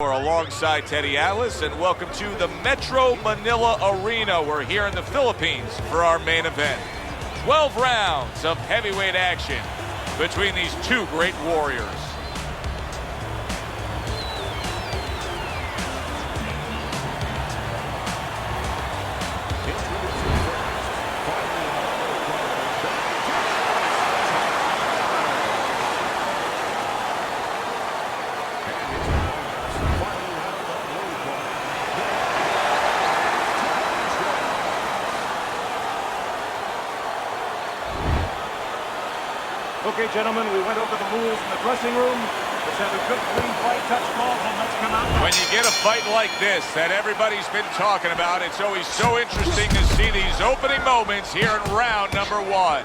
Alongside Teddy Atlas, and welcome to the Metro Manila Arena. We're here in the Philippines for our main event. 12 rounds of heavyweight action between these two great warriors. Okay, gentlemen, we went over the rules in the dressing room. Let's have a good, clean fight, touch balls, and let's come out. When you get a fight like this that everybody's been talking about, it's always so interesting to see these opening moments here in round number one.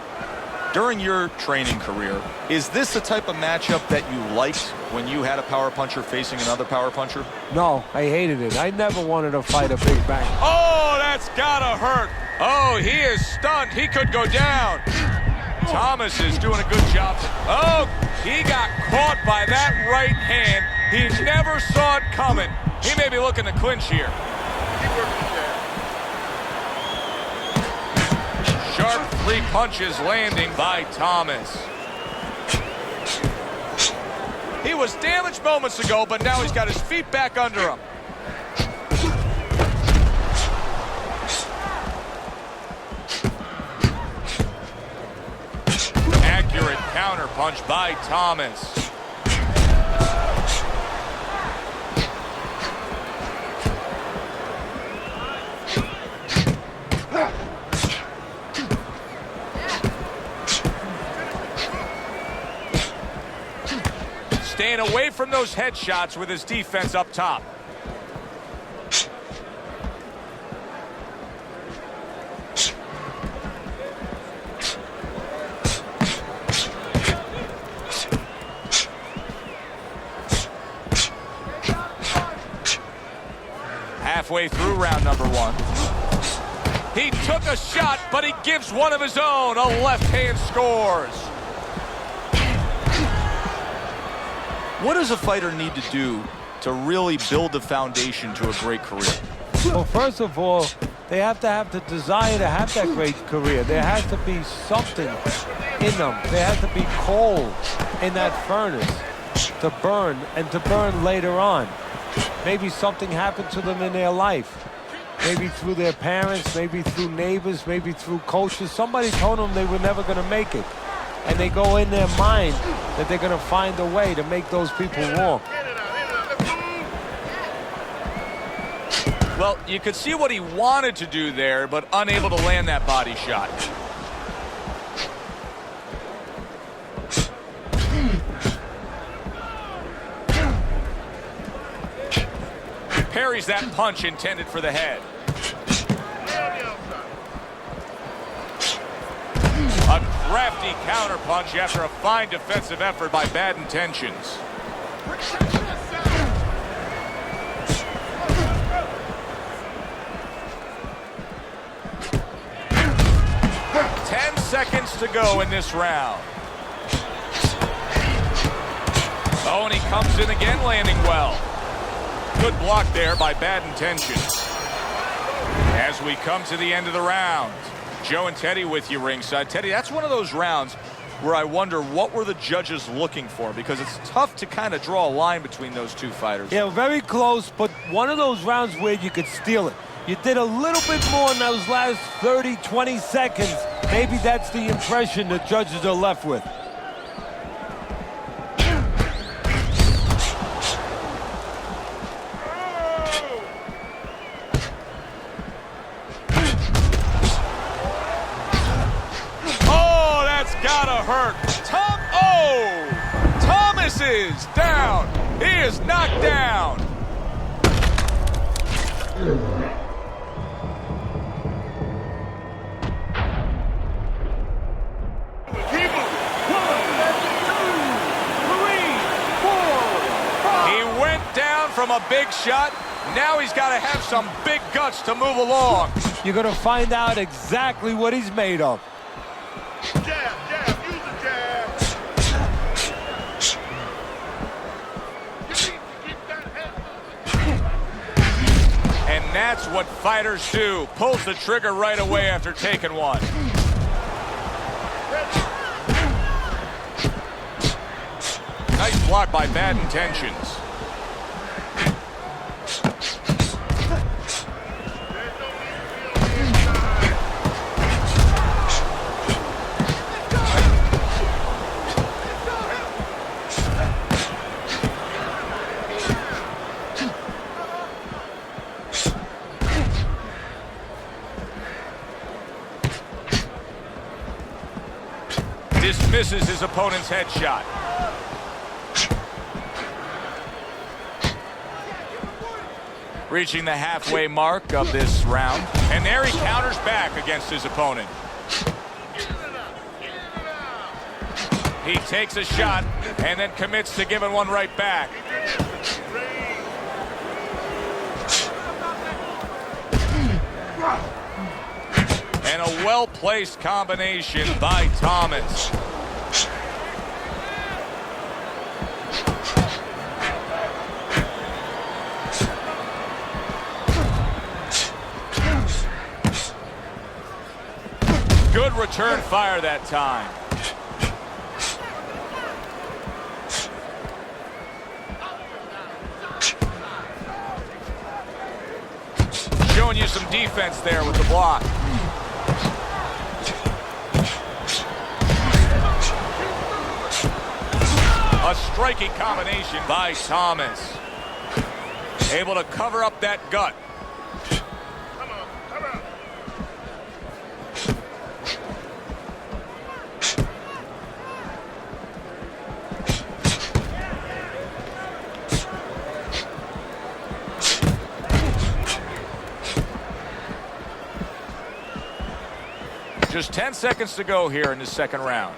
During your training career, is this the type of matchup that you liked when you had a power puncher facing another power puncher? No, I hated it. I never wanted to fight a big bang. Oh, that's gotta hurt. Oh, he is stunned. He could go down. Thomas is doing a good job. Oh, he got caught by that right hand. He never saw it coming. He may be looking to clinch here. Sharp three punches landing by Thomas. He was damaged moments ago, but now he's got his feet back under him. Accurate counter punch by Thomas. Staying away from those headshots with his defense up top. Halfway through round number one. He took a shot, but he gives one of his own. A left hand scores. What does a fighter need to do to really build the foundation to a great career? Well, first of all, they have to have the desire to have that great career. There has to be something in them. There has to be coal in that furnace to burn, and to burn later on. Maybe something happened to them in their life. Maybe through their parents, maybe through neighbors, maybe through coaches. Somebody told them they were never going to make it. And they go in their mind that they're going to find a way to make those people walk. Well, you could see what he wanted to do there, but unable to land that body shot. Parries that punch intended for the head. A crafty counter punch after a fine defensive effort by Bad Intentions. Seconds to go in this round. Oh, and he comes in again, landing well. Good block there by Bad Intentions. As we come to the end of the round, Joe and Teddy with you ringside. Teddy, that's one of those rounds where I wonder what were the judges looking for, because it's tough to kind of draw a line between those two fighters. Yeah, very close, but one of those rounds where you could steal it. You did a little bit more in those last 30, 20 seconds. Maybe that's the impression the judges are left with. Oh, that's gotta hurt. Thomas is down. He is knocked down. From a big shot, now he's got to have some big guts to move along. You're going to find out exactly what he's made of. Jab, jab, use the jab. And that's what fighters do. Pulls the trigger right away after taking one. Nice block by Bad Intentions. Dismisses his opponent's headshot. Reaching the halfway mark of this round. And there he counters back against his opponent. He takes a shot and then commits to giving one right back. And a well-placed combination by Thomas. Good return fire that time. Showing you some defense there with the block. A striking combination by Thomas. Able to cover up that gut. Just 10 seconds to go here in the second round.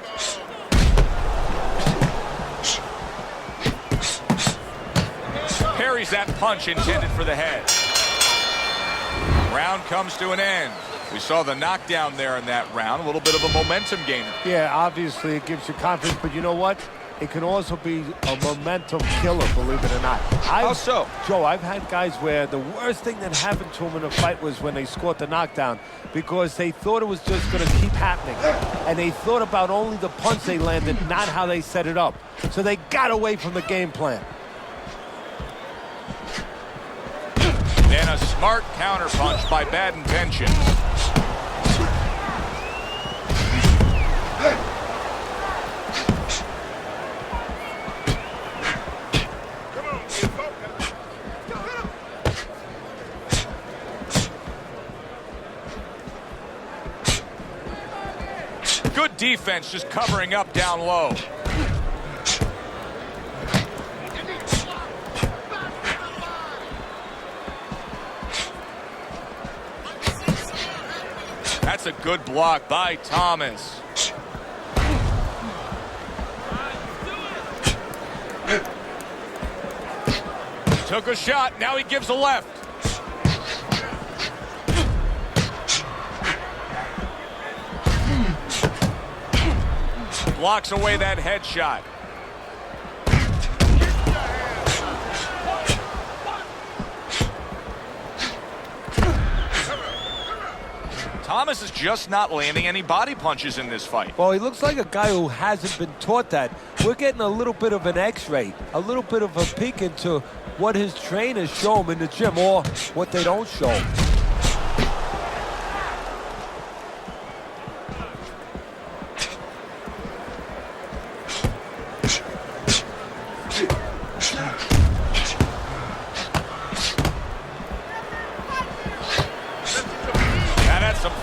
Parries that punch intended for the head. Round comes to an end. We saw the knockdown there in that round. A little bit of a momentum gainer. Yeah, obviously it gives you confidence, but you know what? It can also be a momentum killer, believe it or not. How so? Joe, I've had guys where the worst thing that happened to them in a fight was when they scored the knockdown because they thought it was just going to keep happening. And they thought about only the punch they landed, not how they set it up. So they got away from the game plan. And a smart counterpunch by Bad Intentions. Good defense, just covering up down low. That's a good block by Thomas. Took a shot, now he gives a left. Blocks away that headshot. Thomas is just not landing any body punches in this fight. Well, he looks like a guy who hasn't been taught that. We're getting a little bit of an x-ray, a little bit of a peek into what his trainers show him in the gym or what they don't show him.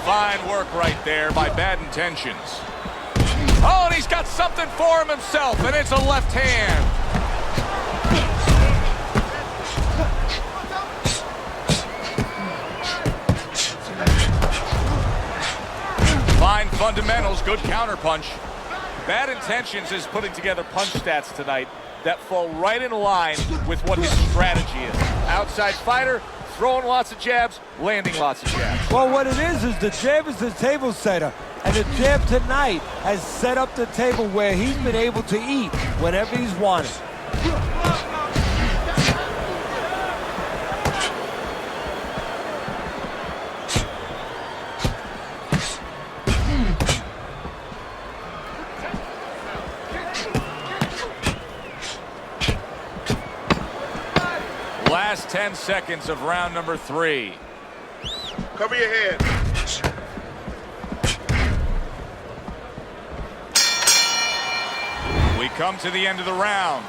Fine work right there by Bad Intentions. Oh, and he's got something for him himself, and it's a left hand. Fine fundamentals, good counterpunch. Bad Intentions is putting together punch stats tonight that fall right in line with what his strategy is. Outside fighter, throwing lots of jabs, landing lots of jabs. Well, what it is the jab is the table setter. And the jab tonight has set up the table where he's been able to eat whenever he's wanted. Last 10 seconds of round number 3. Cover your head. We come to the end of the round.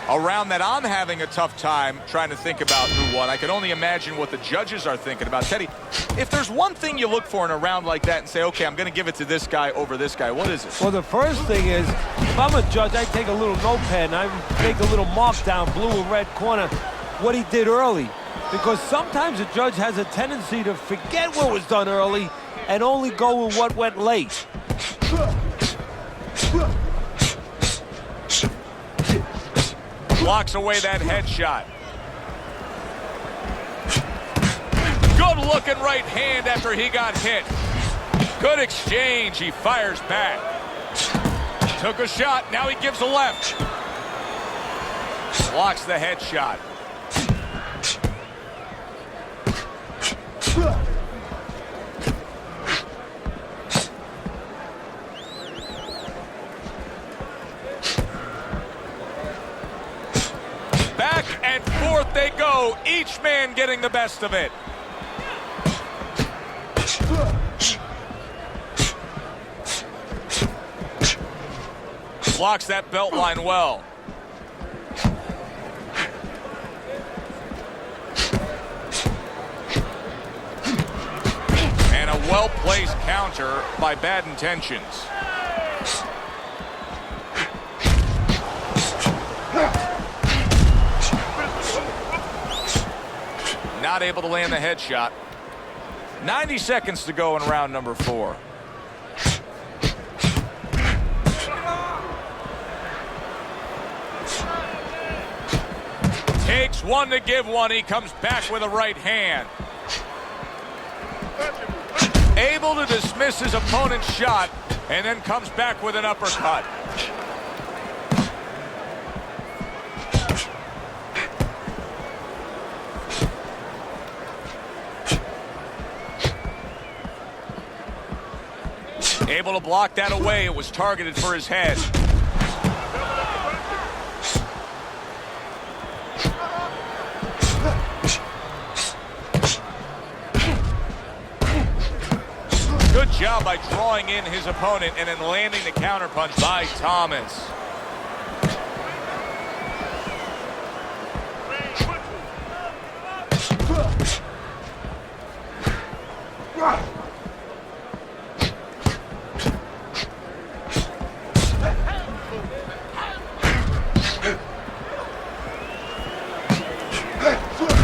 A round that I'm having a tough time trying to think about who won. I can only imagine what the judges are thinking about. Teddy, if there's one thing you look for in a round like that and say, okay, I'm going to give it to this guy over this guy, what is it? Well, the first thing is, if I'm a judge, I take a little notepad and I make a little mark down, blue and red corner, what he did early. Because sometimes a judge has a tendency to forget what was done early and only go with what went late. Blocks away that headshot. Good looking right hand after he got hit. Good exchange. He fires back. Took a shot. Now he gives a left. Blocks the headshot. Back and forth they go, each man getting the best of it. Blocks that belt line well. And a well-placed counter by Bad Intentions. Not able to land the headshot. 90 seconds to go in round number 4. Takes one to give one. He comes back with a right hand. Able to dismiss his opponent's shot and then comes back with an uppercut. Able to block that away. It was targeted for his head. Good job by drawing in his opponent and then landing the counterpunch by Thomas.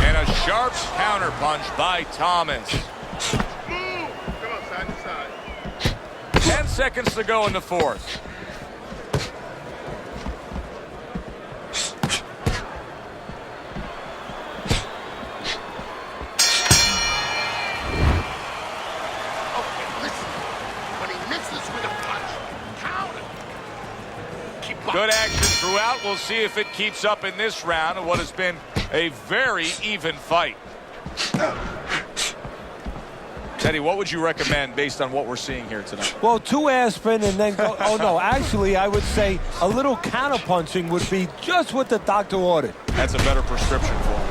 And a sharp counterpunch by Thomas. 10 seconds to go in the 4th. Good action throughout. We'll see if it keeps up in this round of what has been a very even fight. Teddy, what would you recommend based on what we're seeing here tonight? Well, 2 aspirin and then go. Oh, no. Actually, I would say a little counterpunching would be just what the doctor ordered. That's a better prescription for him.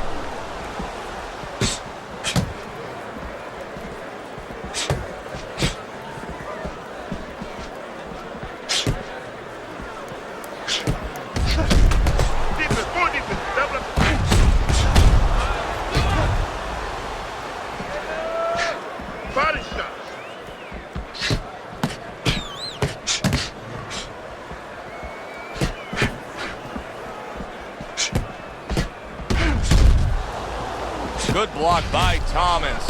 Body shots. Good block by Thomas.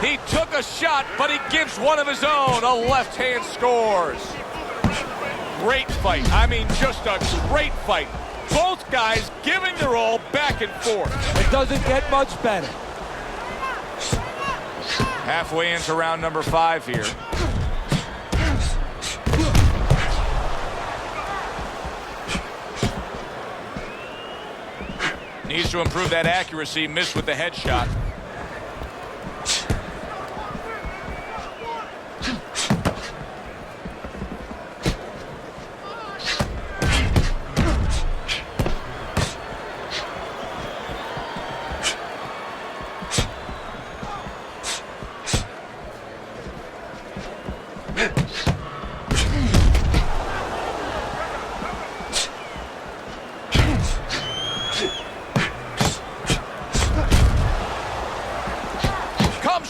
He took a shot, but he gives one of his own. A left hand scores. Great fight. I mean, just a great fight. Both guys giving their all back and forth. It doesn't get much better. Halfway into round number 5 here. Needs to improve that accuracy. Missed with the headshot.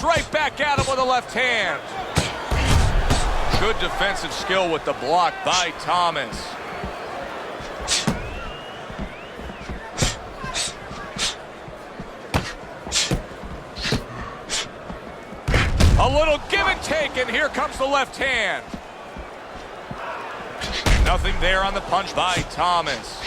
Right back at him with a left hand. Good defensive skill with the block by Thomas. A little give and take, and here comes the left hand. Nothing there on the punch by Thomas.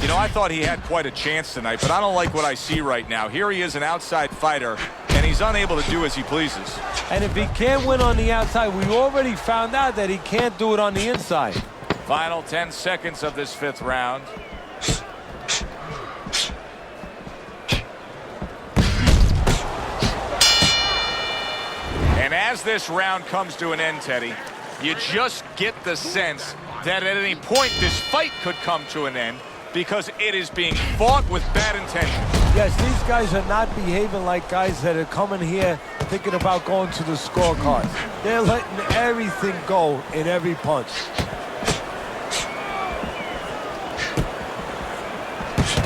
You know, I thought he had quite a chance tonight, but I don't like what I see right now. Here he is, an outside fighter, and he's unable to do as he pleases. And if he can't win on the outside, we already found out that he can't do it on the inside. Final 10 seconds of this 5th round. And as this round comes to an end, Teddy, you just get the sense that at any point this fight could come to an end because it is being fought with bad intentions. Yes, these guys are not behaving like guys that are coming here thinking about going to the scorecards. They're letting everything go in every punch.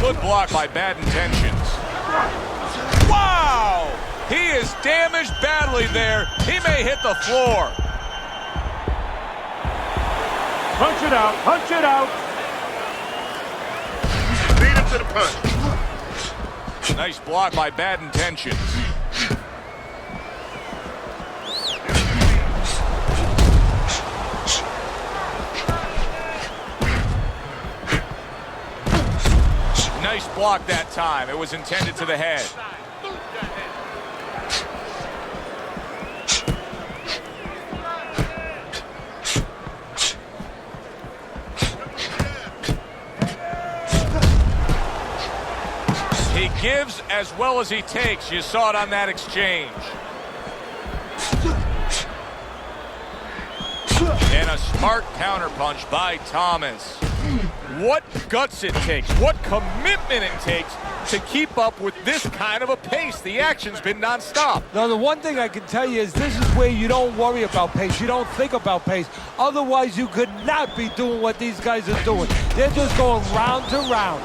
Good block by bad intentions. Wow! He is damaged badly there. He may hit the floor. Punch it out, punch it out. Lead him to the punch. Nice block by bad intentions. Nice block that time. It was intended to the head. He gives as well as he takes. You saw it on that exchange. And a smart counterpunch by Thomas. What guts it takes, what commitment it takes to keep up with this kind of a pace. The action's been nonstop. Now, the one thing I can tell you is this is where you don't worry about pace. You don't think about pace. Otherwise, you could not be doing what these guys are doing. They're just going round to round.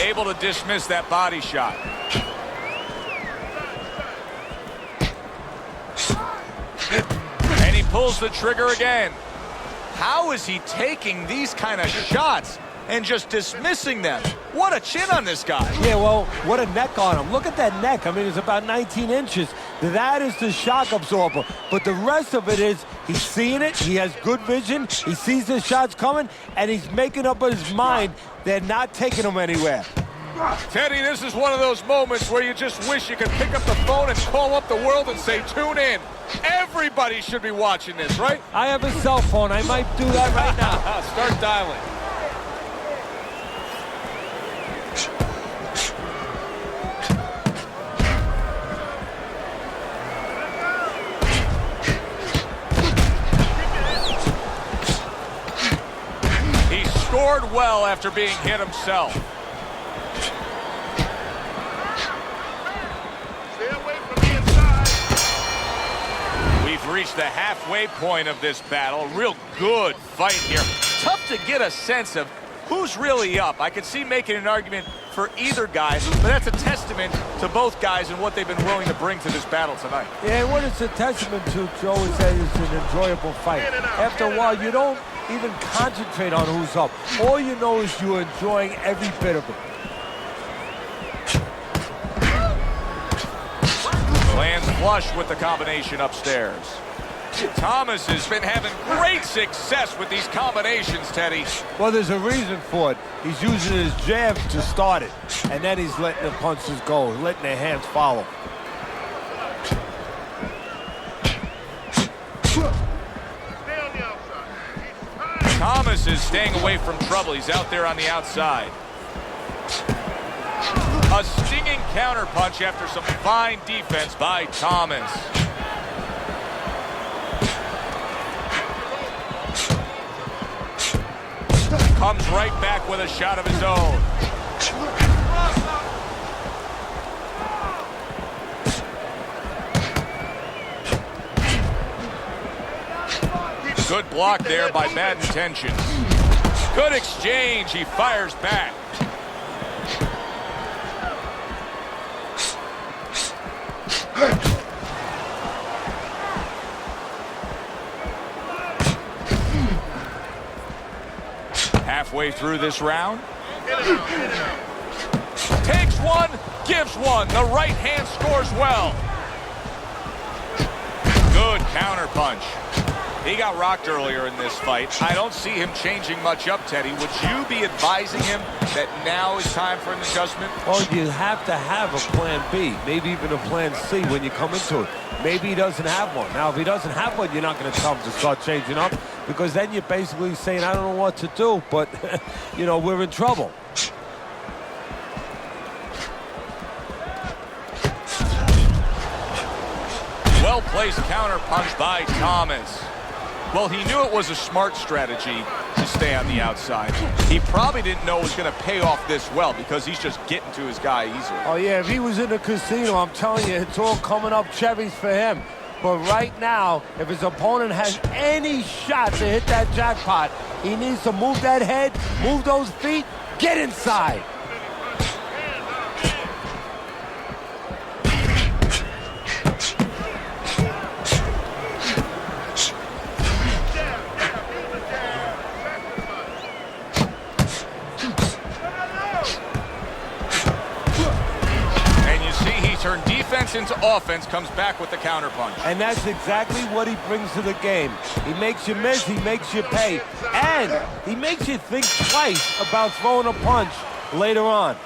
Able to dismiss that body shot. And he pulls the trigger again. How is he taking these kind of shots and just dismissing them? What a chin on this guy. Yeah, well, what a neck on him. Look at that neck. I mean, it's about 19 inches. That is the shock absorber. But the rest of it is he's seeing it. He has good vision. He sees the shots coming, and he's making up his mind they're not taking him anywhere. Teddy, this is one of those moments where you just wish you could pick up the phone and call up the world and say, tune in. Everybody should be watching this, right? I have a cell phone. I might do that right now. Start dialing. He scored well after being hit himself. Reached the halfway point of this battle. Real good fight here. Tough to get a sense of who's really up. I could see making an argument for either guy, but that's a testament to both guys and what they've been willing to bring to this battle tonight. Yeah, what it's a testament to, Joe, is that it's an enjoyable fight. After a while, you don't even concentrate on who's up. All you know is you're enjoying every bit of it. Lands flush with the combination upstairs. Thomas has been having great success with these combinations, Teddy. Well, there's a reason for it. He's using his jab to start it, and then he's letting the punches go, letting their hands follow. Stay on the outside. Thomas is staying away from trouble. He's out there on the outside. A stinging counterpunch after some fine defense by Thomas. Comes right back with a shot of his own. Good block there by Bad Intentions. Good exchange. He fires back. Halfway through this round. Takes one, gives one. The right hand scores well. Good counter punch. He got rocked earlier in this fight. I don't see him changing much up, Teddy. Would you be advising him that now is time for an adjustment? Well, you have to have a plan B, maybe even a plan C when you come into it. Maybe he doesn't have one. Now, if he doesn't have one, you're not going to tell him to start changing up, because then you're basically saying, I don't know what to do, but, you know, we're in trouble. Well-placed counter punch by Thomas. Well, he knew it was a smart strategy to stay on the outside. He probably didn't know it was going to pay off this well, because he's just getting to his guy easily. Oh, yeah, if he was in the casino, I'm telling you, it's all coming up cherries for him. But right now, if his opponent has any shot to hit that jackpot, he needs to move that head, move those feet, get inside. Turn defense into offense, comes back with the counterpunch. And that's exactly what he brings to the game. He makes you miss, he makes you pay, and he makes you think twice about throwing a punch later on.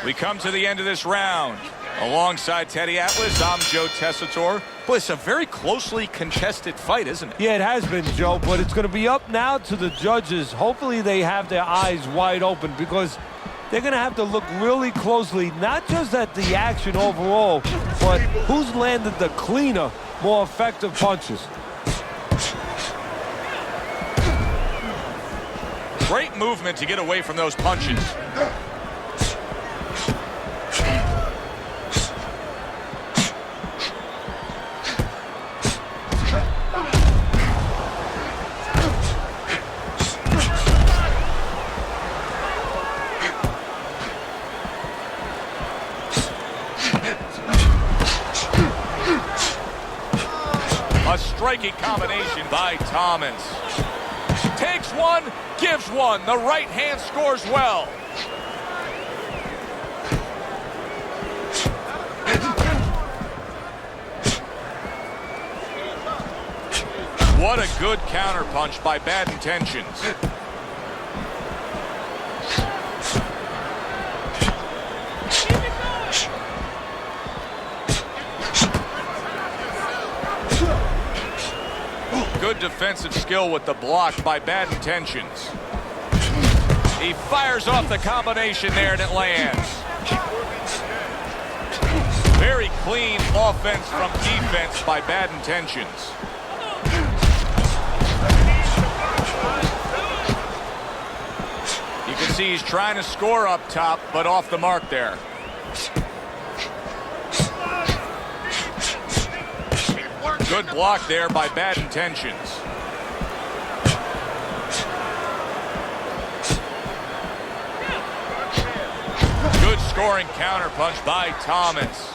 We come to the end of this round. Alongside Teddy Atlas, I'm Joe Tessitore. Boy, it's a very closely contested fight, isn't it? Yeah, it has been, Joe, but it's going to be up now to the judges. Hopefully they have their eyes wide open, because they're going to have to look really closely, not just at the action overall, but who's landed the cleaner, more effective punches. Great movement to get away from those punches. A striking combination by Thomas. Takes one, gives one. The right hand scores well. What a good counterpunch by Bad Intentions. Good defensive skill with the block by Bad Intentions. He fires off the combination there and it lands. Very clean offense from defense by Bad Intentions. You can see he's trying to score up top, but off the mark there. Good block there by Bad Intentions. Good scoring counterpunch by Thomas.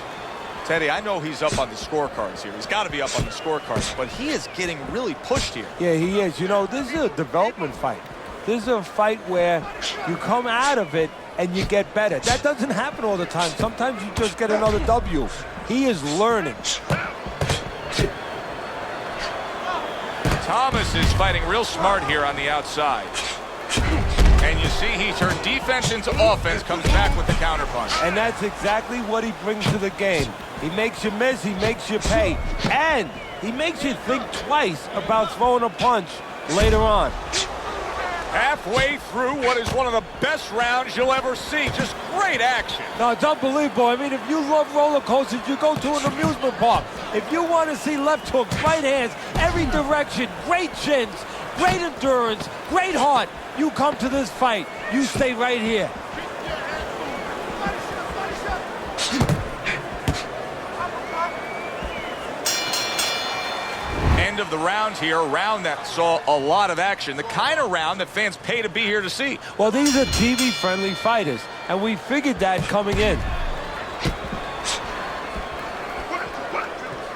Teddy, I know he's up on the scorecards here. He's got to be up on the scorecards, but he is getting really pushed here. Yeah, he is. You know, this is a development fight. This is a fight where you come out of it and you get better. That doesn't happen all the time. Sometimes you just get another W. He is learning. Thomas is fighting real smart here on the outside. And you see he turned defense into offense, comes back with the counterpunch. And that's exactly what he brings to the game. He makes you miss, he makes you pay, and he makes you think twice about throwing a punch later on. Halfway through what is one of the best rounds you'll ever see. Just great action. No, it's unbelievable. I mean, if you love roller coasters, you go to an amusement park. If you want to see left hooks, right hands, every direction, great chins, great endurance, great heart, you come to this fight. You stay right here. End of the round here, a round that saw a lot of action. The kind of round that fans pay to be here to see. Well, these are TV-friendly fighters, and we figured that coming in.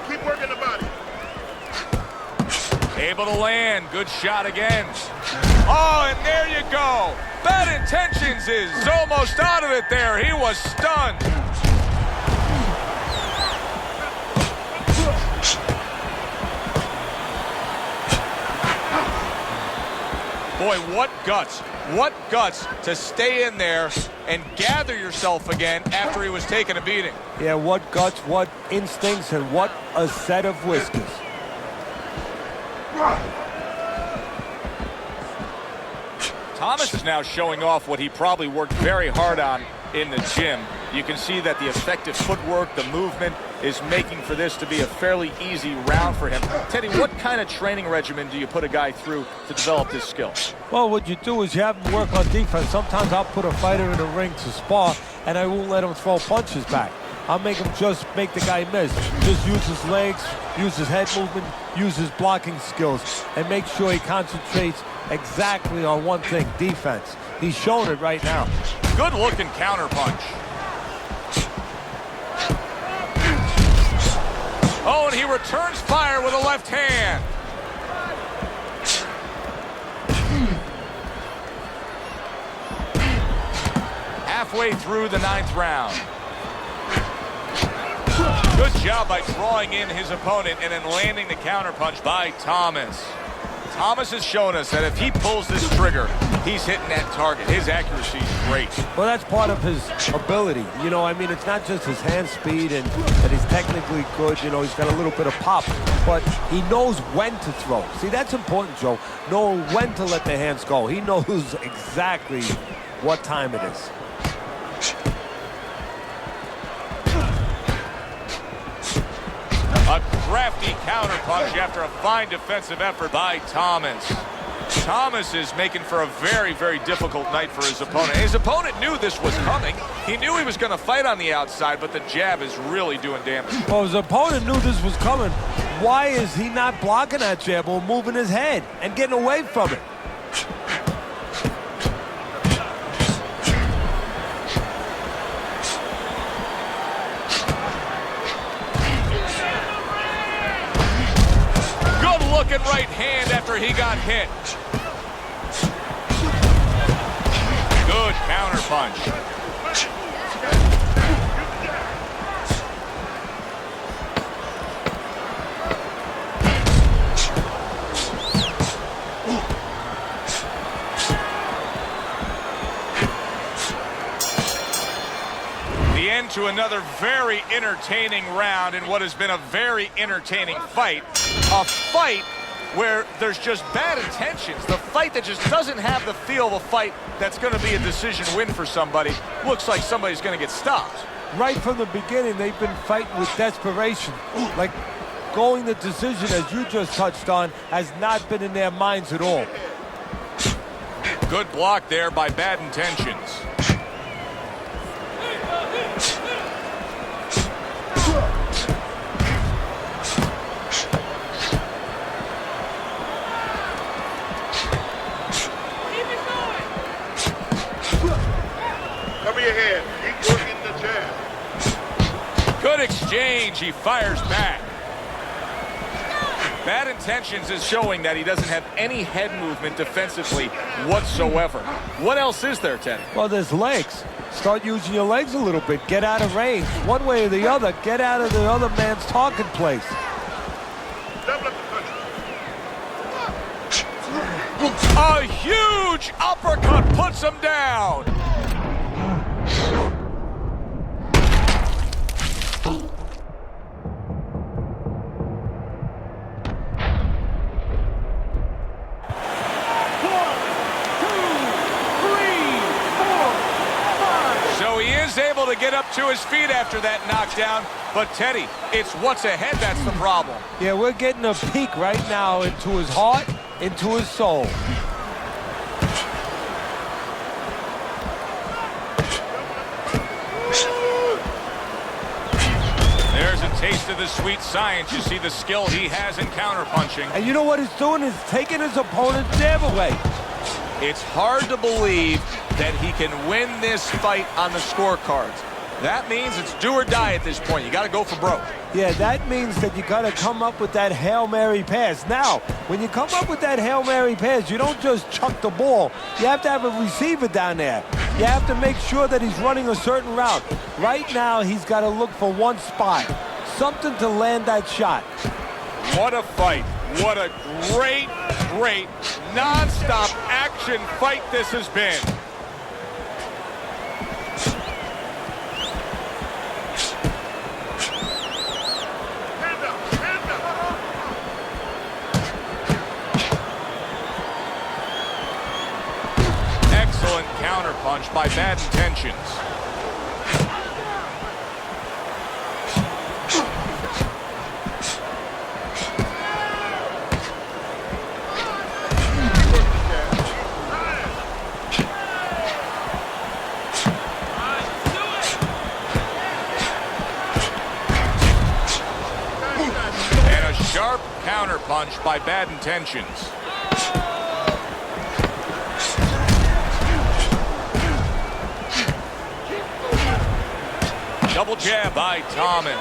Keep working the body. Able to land. Good shot again. Oh, and there you go. Bad Intentions is almost out of it there. He was stunned. Boy, what guts. What guts to stay in there and gather yourself again after he was taking a beating. Yeah, what guts, what instincts, and what a set of whiskers. Thomas is now showing off what he probably worked very hard on in the gym. You can see that the effective footwork, the movement, is making for this to be a fairly easy round for him. Teddy, what kind of training regimen do you put a guy through to develop this skill? Well, what you do is you have him work on defense. Sometimes I'll put a fighter in the ring to spar, and I won't let him throw punches back. I'll make him just make the guy miss. Just use his legs, use his head movement, use his blocking skills, and make sure he concentrates exactly on one thing, defense. He's showing it right now. Good looking counterpunch. Oh, and he returns fire with a left hand. Halfway through the 9th round. Good job by drawing in his opponent and then landing the counterpunch by Thomas. Thomas has shown us that if he pulls this trigger, he's hitting that target. His accuracy is great. Well, that's part of his ability. You know, I mean, it's not just his hand speed and that he's technically good. You know, he's got a little bit of pop, but he knows when to throw. See, that's important, Joe. Knowing when to let the hands go. He knows exactly what time it is. A crafty counterpunch after a fine defensive effort by Thomas. Thomas is making for a very, very difficult night for his opponent. His opponent knew this was coming. He knew he was going to fight on the outside, but the jab is really doing damage. Well, his opponent knew this was coming. Why is he not blocking that jab or moving his head and getting away from it? Looking right hand after he got hit. Good counterpunch. The end to another very entertaining round in what has been a very entertaining fight. A fight where there's just bad intentions. The fight that just doesn't have the feel of a fight that's going to be a decision win for somebody. Looks like somebody's going to get stopped. Right from the beginning, they've been fighting with desperation. Like going the decision, as you just touched on, has not been in their minds at all. Good block there by Bad Intentions. Cover your head. Keep working the jab. Good exchange. He fires back. Bad Intentions is showing that he doesn't have any head movement defensively whatsoever. What else is there, Teddy? Well, there's legs. Start using your legs a little bit. Get out of range. One way or the other, get out of the other man's target place. Double up the punch. A huge uppercut puts him down. Able to get up to his feet after that knockdown, but Teddy, it's what's ahead that's the problem. Yeah, we're getting a peek right now into his heart, into his soul. There's a taste of the sweet science. You see the skill he has in counterpunching. And you know what he's doing? He's taking his opponent's jab away. It's hard to believe that he can win this fight on the scorecards. That means it's do or die at this point. You got to go for broke. Yeah, that means that you got to come up with that Hail Mary pass. Now, when you come up with that Hail Mary pass, you don't just chuck the ball. You have to have a receiver down there. You have to make sure that he's running a certain route. Right now, he's got to look for one spot, something to land that shot. What a fight. What a great, great, non-stop action fight this has been. Hand up, hand up. Excellent counterpunch by Bad Intentions. Sharp counterpunch by Bad Intentions. Double jab by Thomas.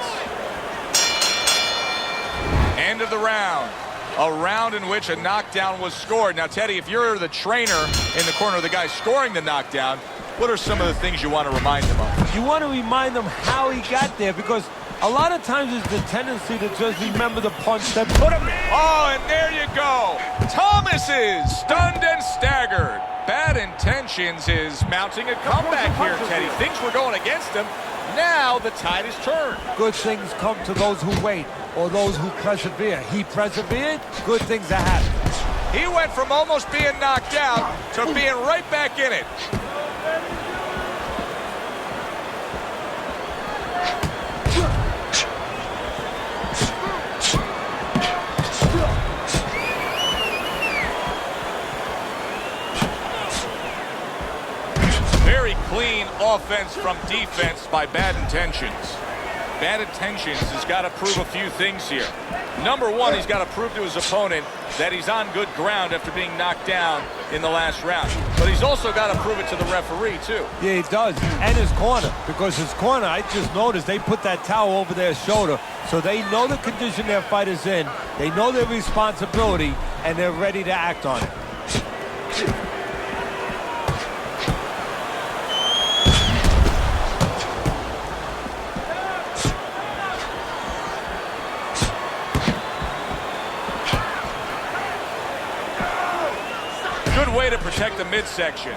End of the round. A round in which a knockdown was scored. Now, Teddy, if you're the trainer in the corner of the guy scoring the knockdown, what are some of the things you want to remind him of? You want to remind him how he got there, because a lot of times there's the tendency to just remember the punch that put him there. Oh, and there you go. Thomas is stunned and staggered. Bad Intentions is mounting a comeback here, Teddy. Things were going against him. Now the tide is turned. Good things come to those who wait, or those who persevere. He persevered, good things are happening. He went from almost being knocked out to being right back in it. Very clean offense from defense by Bad Intentions. Bad Intentions has got to prove a few things here. Number one, he's got to prove to his opponent that he's on good ground after being knocked down in the last round. But he's also got to prove it to the referee, too. Yeah, he does. And his corner. Because his corner, I just noticed, they put that towel over their shoulder. So they know the condition their fighter's in. They know their responsibility, and they're ready to act on it. Good way to protect the midsection.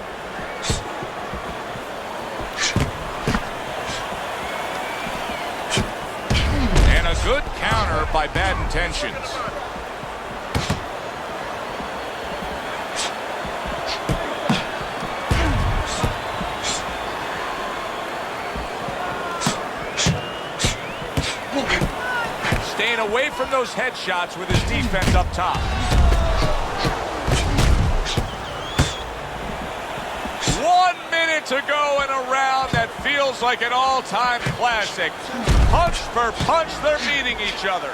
And a good counter by Bad Intentions. Staying away from those headshots with his defense up top. 1 minute to go in a round that feels like an all-time classic. Punch for punch, they're meeting each other.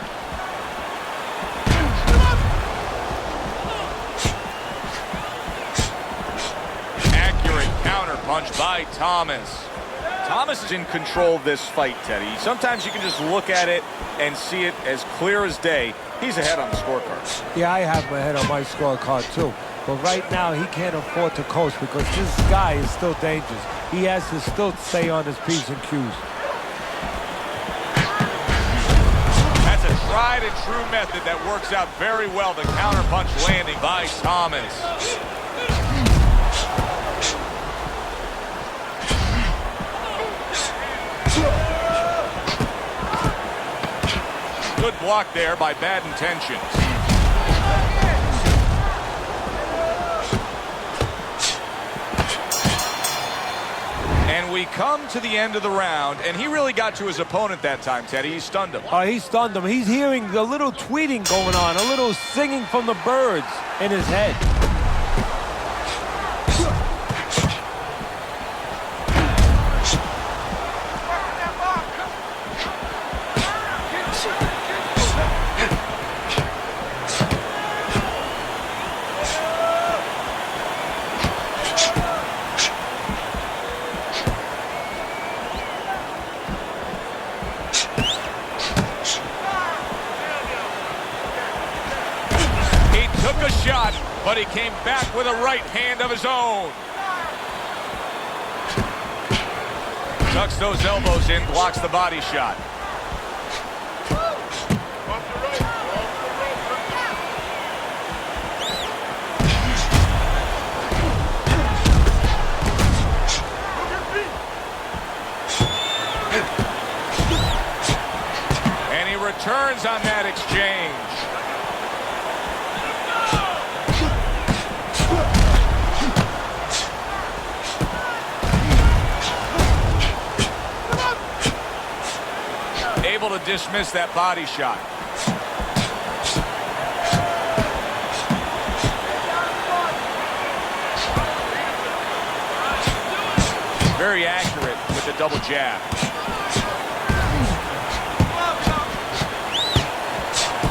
Accurate counterpunch by Thomas. Thomas is in control of this fight, Teddy. Sometimes you can just look at it and see it as clear as day. He's ahead on the scorecard. Yeah, I have my head on my scorecard too. But right now, he can't afford to coast because this guy is still dangerous. He has to still stay on his P's and Q's. That's a tried and true method that works out very well. The counterpunch landing by Thomas. Good block there by Bad Intentions. And we come to the end of the round, and he really got to his opponent that time, Teddy. He stunned him. He stunned him. He's hearing a little tweeting going on, a little singing from the birds in his head. Took a shot, but he came back with a right hand of his own. Tucks those elbows in, blocks the body shot. And he returns on that exchange. Able to dismiss that body shot. Very accurate with the double jab.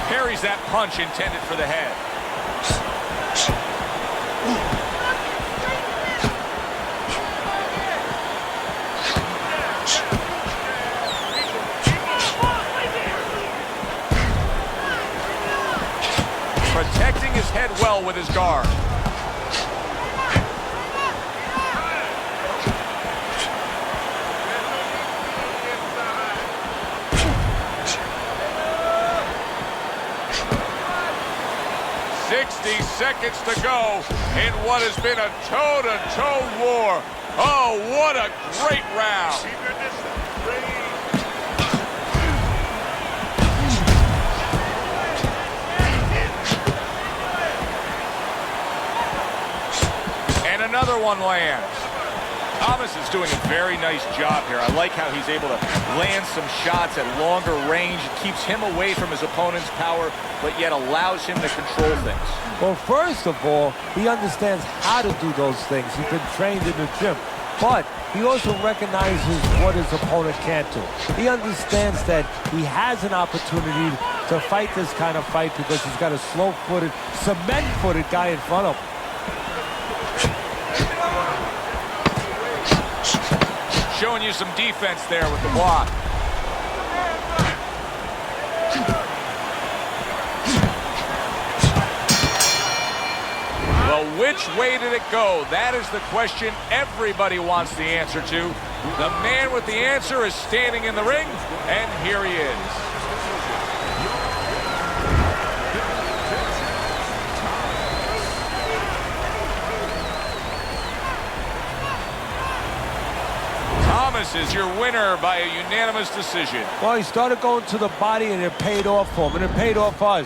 Parries that punch intended for the head. Protecting his head well with his guard. Seconds to go in what has been a toe-to-toe war. Oh, what a great round. And another one lands. Thomas is doing a very nice job here. I like how he's able to land some shots at longer range. It keeps him away from his opponent's power, but yet allows him to control things. Well, first of all, he understands how to do those things. He's been trained in the gym. But he also recognizes what his opponent can't do. He understands that he has an opportunity to fight this kind of fight because he's got a slow-footed, cement-footed guy in front of him. Showing you some defense there with the block. Well, which way did it go? That is the question everybody wants the answer to. The man with the answer is standing in the ring, and here he is. Thomas is your winner by a unanimous decision. Well, he started going to the body, and it paid off for him, and it paid off for us.